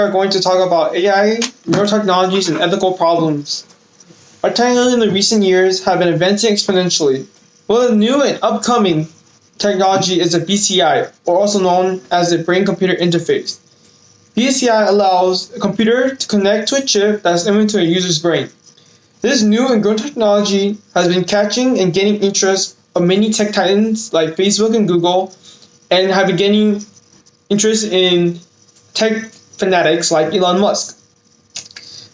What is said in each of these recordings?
We are going to talk about AI, neurotechnologies, and ethical problems. Our technology in the recent years have been advancing exponentially. One of the new and upcoming technology is the BCI, or also known as the brain-computer interface. BCI allows a computer to connect to a chip that is implemented to a user's brain. This new and growing technology has been catching and gaining interest of many tech titans like Facebook and Google, and have been gaining interest in tech fanatics like Elon Musk.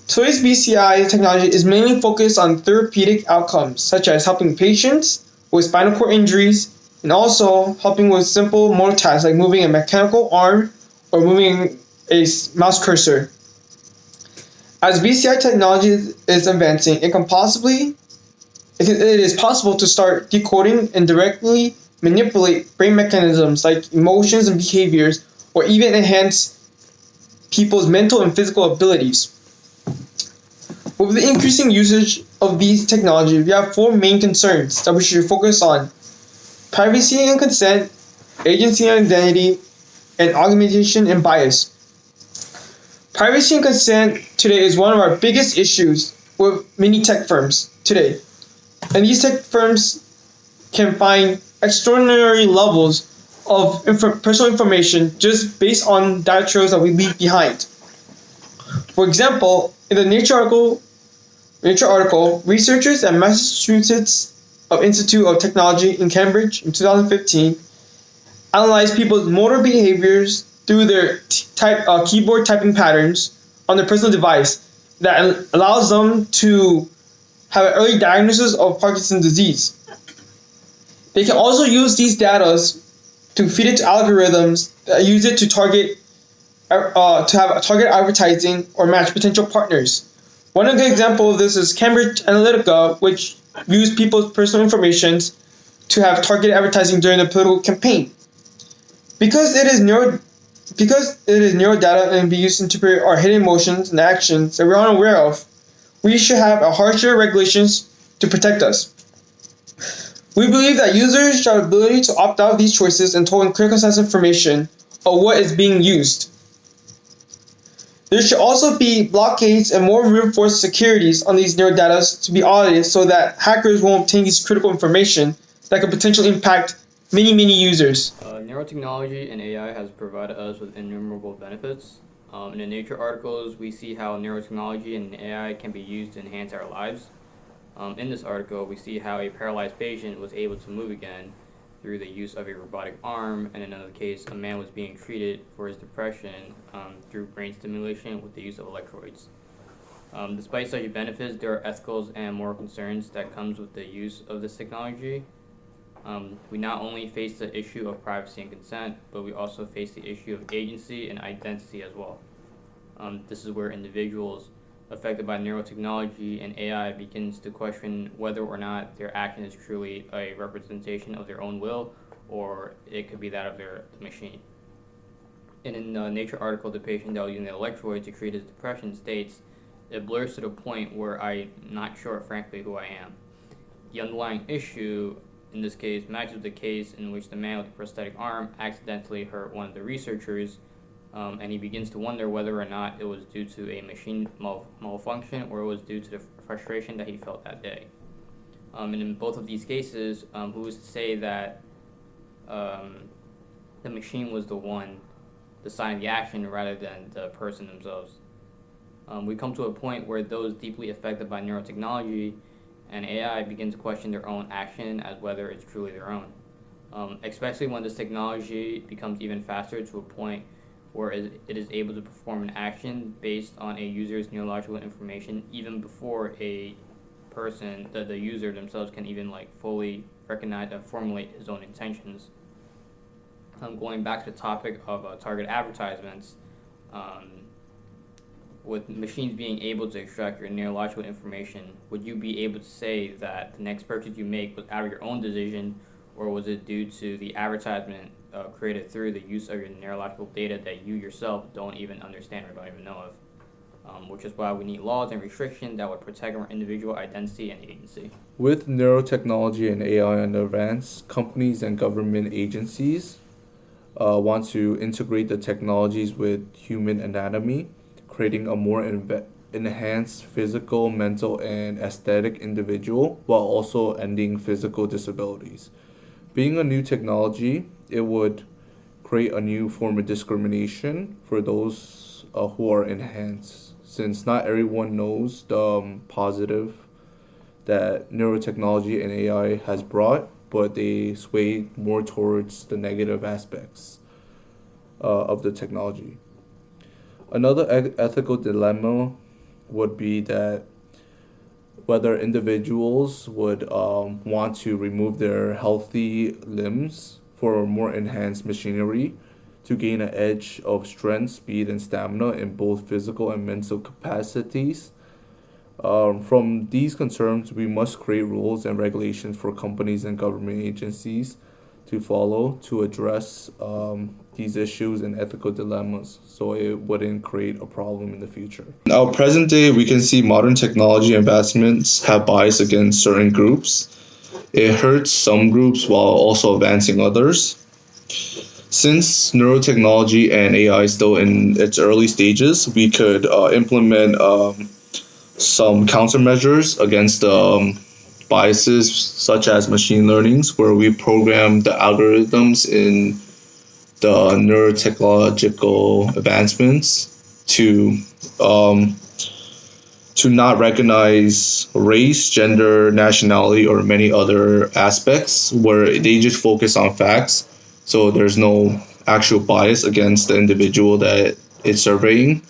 Today's BCI technology is mainly focused on therapeutic outcomes, such as helping patients with spinal cord injuries and also helping with simple motor tasks like moving a mechanical arm or moving a mouse cursor. As BCI technology is advancing, it is possible to start decoding and directly manipulate brain mechanisms like emotions and behaviors, or even enhance people's mental and physical abilities. With the increasing usage of these technologies, we have four main concerns that we should focus on: privacy and consent, agency and identity, and augmentation and bias. Privacy and consent today is one of our biggest issues with many tech firms today. And these tech firms can find extraordinary levels of personal information just based on data trails that we leave behind. For example, in the Nature article, researchers at Massachusetts Institute of Technology in Cambridge in 2015 analyzed people's motor behaviors through their keyboard typing patterns on their personal device that allows them to have an early diagnosis of Parkinson's disease. They can also use these data to feed it to algorithms that use it to target advertising or match potential partners. One of the examples of this is Cambridge Analytica, which used people's personal information to have targeted advertising during the political campaign. Because it is neuro data and be used to interpret our hidden emotions and actions that we're unaware of, we should have a harsher regulations to protect us. We believe that users should have the ability to opt out of these choices and hold clear, concise information of what is being used. There should also be blockades and more reinforced securities on these neurodata to be audited so that hackers won't obtain these critical information that could potentially impact many users. Neurotechnology and AI has provided us with innumerable benefits. In the Nature articles, we see how neurotechnology and AI can be used to enhance our lives. In this article, we see how a paralyzed patient was able to move again through the use of a robotic arm, and in another case, a man was being treated for his depression through brain stimulation with the use of electrodes. Despite such benefits, there are ethical and moral concerns that comes with the use of this technology. We not only face the issue of privacy and consent, but we also face the issue of agency and identity as well. This is where individuals affected by neurotechnology and AI begins to question whether or not their action is truly a representation of their own will, or it could be that of the machine. And in the Nature article, the patient that was using the electrode to treat his depression states, "It blurs to the point where I'm not sure, frankly, who I am." The underlying issue in this case matches with the case in which the man with the prosthetic arm accidentally hurt one of the researchers, and he begins to wonder whether or not it was due to a machine malfunction or it was due to the frustration that he felt that day. And in both of these cases, who is to say that the machine was the one deciding the action rather than the person themselves? We come to a point where those deeply affected by neurotechnology and AI begin to question their own action as whether it's truly their own, especially when this technology becomes even faster to a point where it is able to perform an action based on a user's neurological information even before a person, the user themselves, can even fully recognize and formulate his own intentions. Going back to the topic of target advertisements, with machines being able to extract your neurological information, would you be able to say that the next purchase you make was out of your own decision, or was it due to the advertisement created through the use of your neurological data that you yourself don't even understand or don't even know of? Which is why we need laws and restrictions that would protect our individual identity and agency. With neurotechnology and AI on the advance, companies and government agencies want to integrate the technologies with human anatomy creating a more enhanced physical, mental, and aesthetic individual while also ending physical disabilities. Being a new technology, it would create a new form of discrimination for those who are enhanced, since not everyone knows the positive that neurotechnology and AI has brought, but they sway more towards the negative aspects of the technology. Another ethical dilemma would be that whether individuals would want to remove their healthy limbs for more enhanced machinery to gain an edge of strength, speed, and stamina in both physical and mental capacities. From these concerns, we must create rules and regulations for companies and government agencies to follow to address these issues and ethical dilemmas so it wouldn't create a problem in the future. In our present day, we can see modern technology advancements have bias against certain groups. It hurts some groups while also advancing others. Since neurotechnology and AI is still in its early stages, we could implement some countermeasures against biases such as machine learnings, where we program the algorithms in the neurotechnological advancements to not recognize race, gender, nationality, or many other aspects, where they just focus on facts. So there's no actual bias against the individual that it's surveying.